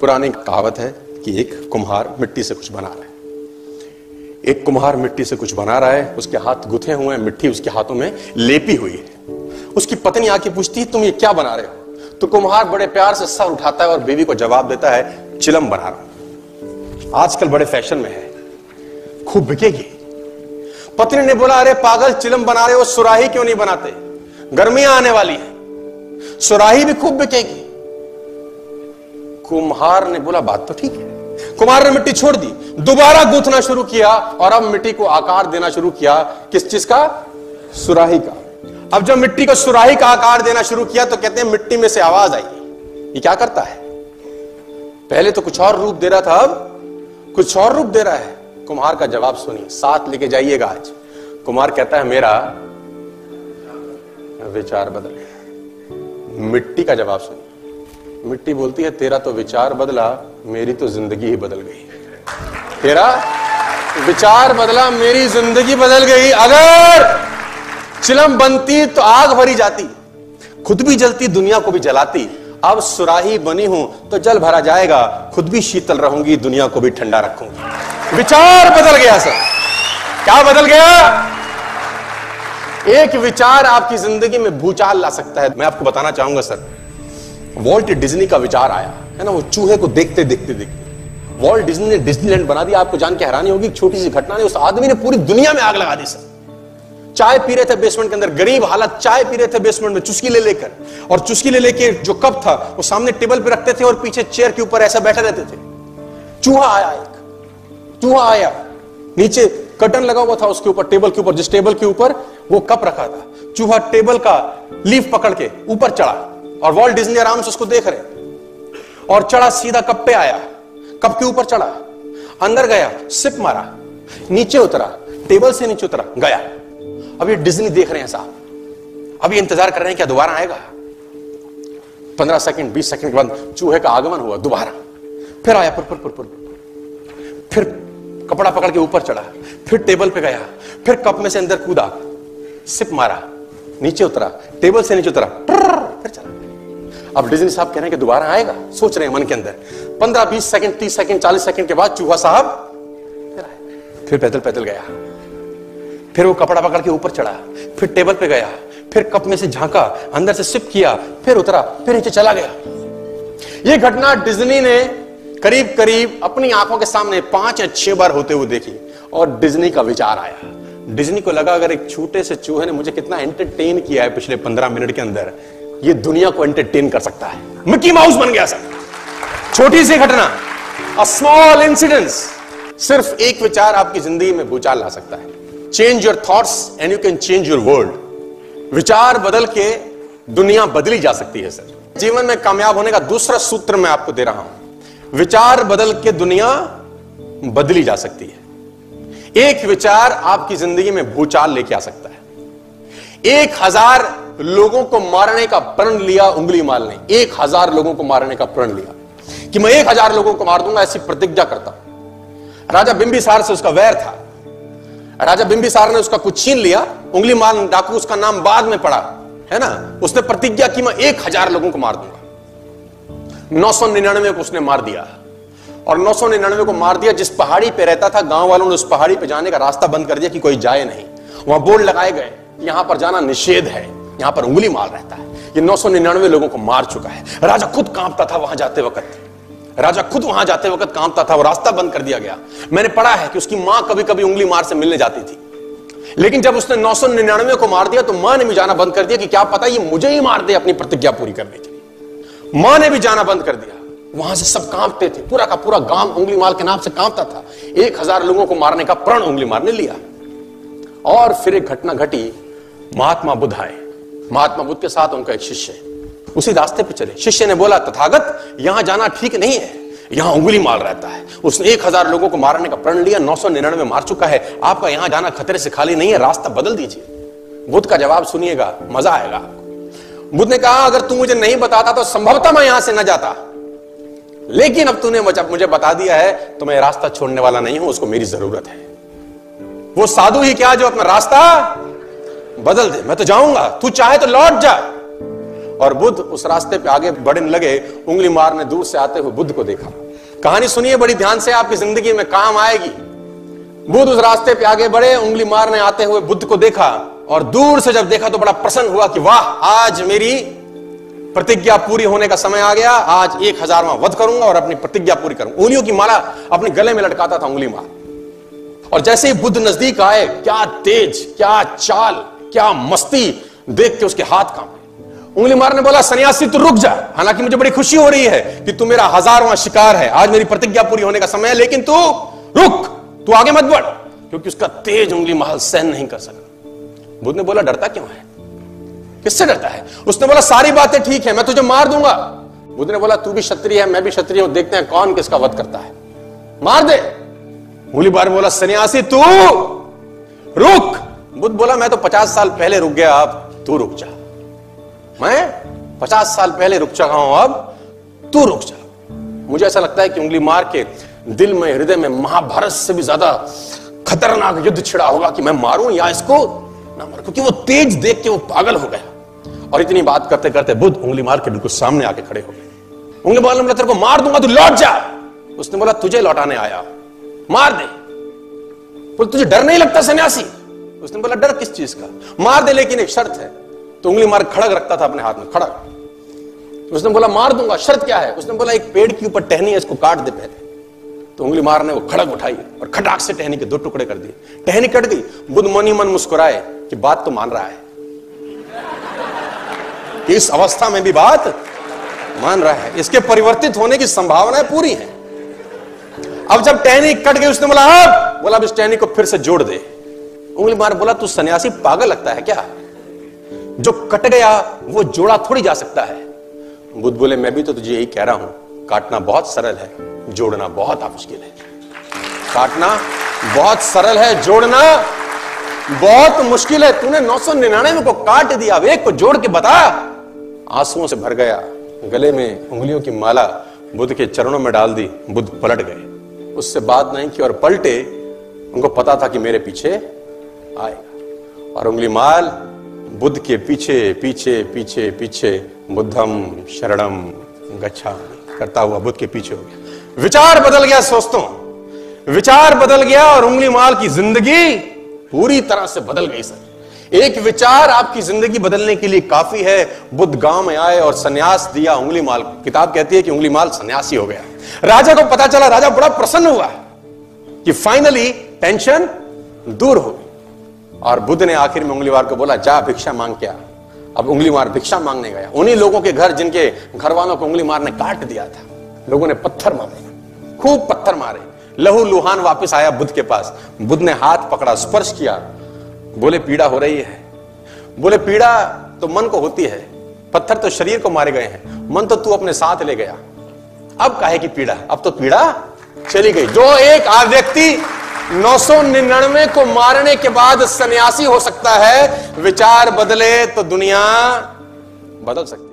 पुरानी कहावत है कि एक कुम्हार मिट्टी से कुछ बना रहा है। एक कुम्हार मिट्टी से कुछ बना रहा है, उसके हाथ गुथे हुए हैं, मिट्टी उसके हाथों में लेपी हुई है। उसकी पत्नी आके पूछती है तुम ये क्या बना रहे हो? तो कुम्हार बड़े प्यार से सर उठाता है और बीवी को जवाब देता है चिलम बना रहा हूं, आजकल बड़े फैशन में है, खूब बिकेगी। पत्नी ने बोला अरे पागल, चिलम बना रहे हो, सुराही क्यों नहीं बनाते? गर्मियां आने वाली है, सुराही भी खूब बिकेगी। कुम्हार ने बोला बात तो ठीक है। कुम्हार ने मिट्टी छोड़ दी, दोबारा गूंथना शुरू किया और अब मिट्टी को आकार देना शुरू किया। किस चीज का? सुराही का। अब जब मिट्टी को सुराही का आकार देना शुरू किया तो कहते हैं मिट्टी में से आवाज आई। ये क्या करता है? पहले तो कुछ और रूप दे रहा था, अब कुछ और रूप दे रहा है। कुम्हार का जवाब सुनिए, साथ लेके जाइएगा आज। कुम्हार कहता है मेरा विचार बदल गया। मिट्टी का जवाब सुनिए। मिट्टी बोलती है तेरा तो विचार बदला, मेरी तो जिंदगी ही बदल गई। तेरा विचार बदला, मेरी जिंदगी बदल गई। अगर चिलम बनती तो आग भरी जाती, खुद भी जलती, दुनिया को भी जलाती। अब सुराही बनी हूं तो जल भरा जाएगा, खुद भी शीतल रहूंगी, दुनिया को भी ठंडा रखूंगी। विचार बदल गया सर। क्या बदल गया? एक विचार आपकी जिंदगी में भूचाल ला सकता है। मैं आपको बताना चाहूंगा सर, वॉल्ट डिज्नी का विचार आया है ना, वो चूहे को देखते देखते देखते वॉल्ट डिज्नी ने डिज्नीलैंड बना दिया। आपको जान के हैरानी होगी, छोटी सी घटना ने उस आदमी ने पूरी दुनिया में आग लगा दी सर। चाय पी रहे थे बेसमेंट के अंदर, गरीब हालत, चाय पी रहे थे बेसमेंट में चुस्की ले लेकर, और चुस्की ले लेके जो कप था वो सामने टेबल पे रखते थे और पीछे चेयर के ऊपर ऐसा बैठे रहते थे। चूहा आया, एक चूहा आया, नीचे कर्टन लगा हुआ था उसके ऊपर, टेबल के ऊपर, जिस टेबल के ऊपर वो कप रखा था। चूहा टेबल का लीफ पकड़ के ऊपर चढ़ा और वॉल्ट डिज्नी आराम से उसको देख रहे, और चढ़ा सीधा कप पे आया, कप के ऊपर चढ़ा, अंदर गया, सिप मारा, नीचे उतरा, टेबल से नीचे उतरा, गया। अब ये डिज्नी देख रहे हैं साहब, अब ये इंतजार कर रहे हैं क्या दोबारा आएगा। 15 सेकंड 20 सेकंड के बाद चूहे का आगमन हुआ दोबारा, फिर आया, फिर कपड़ा पकड़ के ऊपर चढ़ा, फिर टेबल पे गया, फिर कप में से अंदर कूदा, सिप मारा, नीचे उतरा, टेबल से नीचे उतरा, फिर चला। अब डिज्नी साहब कह रहे हैं कि दोबारा आएगा, सोच रहे हैं मन के अंदर। 15 20 सेकंड 30 सेकंड 40 सेकंड के बाद चूहा साहब फिर आया, फिर पैदल पैदल गया, फिर वो कपड़ा पकड़ के ऊपर चढ़ा, फिर टेबल पे गया, फिर कप में से झांका, अंदर से सिप किया, फिर उतरा, फिर नीचे चला गया। ये घटना डिज्नी ने करीब करीब अपनी आंखों के सामने 5 या 6 बार होते हुए देखी, और डिज्नी का विचार आया। डिज्नी को लगा अगर एक छोटे से चूहे ने मुझे कितना एंटरटेन किया है पिछले 15 मिनट के अंदर, ये दुनिया को एंटरटेन कर सकता है। मिकी माउस बन गया सर। छोटी सी घटना, अ स्मॉल इंसिडेंस, सिर्फ एक विचार आपकी जिंदगी में भूचाल ला सकता है। Change your thoughts and you can change your world. विचार बदल के दुनिया बदली जा सकती है सर। जीवन में कामयाब होने का दूसरा सूत्र मैं आपको दे रहा हूं, विचार बदल के दुनिया बदली जा सकती है। एक विचार आपकी जिंदगी में भूचाल लेके आ सकता है। 1000 लोगों को मारने का प्रण लिया उंगली माल ने, 1000 लोगों को मारने का प्रण लिया कि मैं 1000 लोगों को मार दूंगा, ऐसी प्रतिज्ञा करता हूं। राजा बिंबिसार से उसका वैर था, राजा बिंबिसार ने उसका कुछ छीन लिया, उंगली माल डाकू उसका नाम बाद में पड़ा है ना। उसने प्रतिज्ञा की मैं 1000 लोगों को मार दूंगा। 999 को उसने मार दिया, और 999 को मार दिया। जिस पहाड़ी पे रहता था, गांव वालों ने उस पहाड़ी पे जाने का रास्ता बंद कर दिया कि कोई जाए नहीं। वहां बोर्ड लगाए गए, यहां पर जाना निषेध है, यहां पर उंगली मार रहता है। ये 999 लोगों को मार चुका है। राजा खुद कांपता था वहां जाते वक्त, राजा खुद वहां जाते वक्त कांपता था, वो रास्ता बंद कर दिया गया। मैंने पढ़ा है कि उसकी मां कभी कभी उंगली मार से मिलने जाती थी, लेकिन जब उसने 999 को मार दिया तो मां ने भी जाना बंद कर दिया कि क्या पता ये मुझे ही मार दे अपनी प्रतिज्ञा पूरी करने के लिए। मां ने भी जाना बंद कर दिया। वहां से सब कांपते थे, पूरा का पूरा गांव उंगली मार के नाम से कांपता था। 1000 लोगों को मारने का प्रण उंगली मार ने लिया। और फिर एक घटना घटी, महात्मा बुद्ध आए। महात्मा बुद्ध के साथ उनका एक शिष्य उसी रास्ते पे चले। शिष्य ने बोला तथागत यहां जाना ठीक नहीं है, यहां उंगली मार रहता है। उसने 1000 लोगों को मारने का प्रण लिया, 999 मार चुका है, आपका यहां जाना खतरे से खाली नहीं है, रास्ता बदल दीजिए। बुद्ध का जवाब सुनिएगा, मजा आएगा आपको। बुद्ध ने कहा अगर तू मुझे नहीं बताता तो संभवतः मैं यहां से न जाता, लेकिन अब तूने मुझे बता दिया है तो मैं रास्ता छोड़ने वाला नहीं हूं, उसको मेरी जरूरत है। वो साधु ही क्या जो अपना रास्ता बदल दे। मैं तो जाऊंगा, तू चाहे तो लौट जा। और बुद्ध उस रास्ते पे आगे बढ़ने लगे। उंगली मारने दूर से आते हुए बुद्ध को देखा। कहानी सुनिए बड़ी ध्यान से, आपकी जिंदगी में काम आएगी। बुद्ध उस रास्ते पे आगे बढ़े, उंगली मारने आते हुए बुद्ध को देखा और दूर से जब देखा तो बड़ा प्रसन्न हुआ कि वाह, आज मेरी प्रतिज्ञा पूरी होने का समय आ गया। आज 1000वां वध करूंगा और अपनी प्रतिज्ञा पूरी करूंगा। उंगलियों की माला अपने गले में लटकाता था उंगली मार। और जैसे ही बुद्ध नजदीक आए, क्या तेज, क्या चाल, क्या मस्ती देख के उसके हाथ कांपे। उंगली मार ने बोला, सन्यासी तू रुक जा। हालांकि मुझे बड़ी खुशी हो रही है कि तू मेरा 1000वां शिकार है, आज मेरी प्रतिज्ञा पूरी होने का समय है, लेकिन तू रुक, तू आगे मत बढ़, क्योंकि उसका तेज उंगली माल सहन नहीं कर सका। बुद्ध ने बोला, डरता क्यों है? किससे डरता है? उसने बोला, सारी बातें ठीक है, मैं तुझे मार दूंगा। बुद्ध ने बोला, तू भी क्षत्रिय है, मैं भी क्षत्रिय हूं, देखते हैं कौन किसका वध करता है, मार दे। उंगली मार बोला, सन्यासी तू रुक। बुद्ध बोला, मैं तो 50 साल पहले रुक गया, अब तू रुक जा। मैं 50 साल पहले रुक चुका हूं, अब तू रुक जा। मुझे ऐसा लगता है कि उंगली मार के दिल में, हृदय में महाभारत से भी ज्यादा खतरनाक युद्ध छिड़ा होगा कि मैं मारूं या इसको ना मारूं, क्योंकि वो तेज देख के वो पागल हो गया। और इतनी बात करते करते बुद्ध उंगली मार के बिल्कुल सामने आके खड़े हो गए। उंगली मार ने बोला, तेरे को मार दूंगा, तू लौट जा। उसने बोला, तुझे लौटाने आया, मार दे। बोल, तुझे डर नहीं लगता सन्यासी? उसने बोला, डर किस चीज का? मार दे, लेकिन एक शर्त है। तो उंगली मार खड़ग रखता था अपने हाथ में, खड़ग। उसने बोला, मार दूंगा, शर्त क्या है? उसने बोला, एक पेड़ के ऊपर टहनी है, इसको काट दे पहले। तो उंगली मार ने वो खड़ग उठाई और खटाक से टहनी के 2 टुकड़े कर दिए। टहनी कट गई। बुद्ध मन ही मन मुस्कुराए कि बात तो मान रहा है, कि इस अवस्था में भी बात मान रहा है, इसके परिवर्तित होने की संभावनाएं पूरी हैं। अब जब टहनी कट गई, उसने बोला, अब बोला, अब इस टहनी को फिर से जोड़ दे। उंगली मार बोला, तू सन्यासी पागल लगता है क्या? जो कट गया वो जोड़ा थोड़ी जा सकता है। बुद्ध बोले, मैं भी तो तुझे यही कह रहा हूं, काटना बहुत सरल है, जोड़ना बहुत मुश्किल है। काटना बहुत सरल है, जोड़ना बहुत मुश्किल है। तूने 999 को काट दिया, अब एक को जोड़ के बता। आंसुओं से भर गया, गले में उंगलियों की माला बुद्ध के चरणों में डाल दी। बुद्ध पलट गए, उससे बात नहीं की और पलटे। उनको पता था कि मेरे पीछे आएगा। और उंगली माल बुद्ध के पीछे पीछे पीछे पीछे बुद्धम शरणम गच्छामि करता हुआ बुद्ध के पीछे हो गया। विचार बदल गया दोस्तों, विचार बदल गया और उंगली माल की जिंदगी पूरी तरह से बदल गई। सर, एक विचार आपकी जिंदगी बदलने के लिए काफी है। बुद्ध गांव में आए और सन्यास दिया उंगली माल को। किताब कहती है कि उंगली माल सन्यासी हो गया। राजा को पता चला, राजा बड़ा प्रसन्न हुआ कि फाइनली टेंशन दूर हो गई। और बुद्ध ने आखिर में उंगली मार को बोला, जा भिक्षा मांग के आ। अब उंगली मार भिक्षा मांगने गया, उन्हीं लोगों के घर जिनके घर वालों को उंगली मार ने काट दिया था। लोगों ने पत्थर मारे, खूब पत्थर मारे। लहू लुहान वापस आया बुद्ध के पास। बुद्ध ने हाथ पकड़ा, स्पर्श किया, बोले, पीड़ा हो रही है? बोले, पीड़ा तो मन को होती है, पत्थर तो शरीर को मारे गए हैं, मन तो तू अपने साथ ले गया, अब काहे की पीड़ा? अब तो पीड़ा चली गई। जो एक व्यक्ति 999 को मारने के बाद सन्यासी हो सकता है, विचार बदले तो दुनिया बदल सकती है।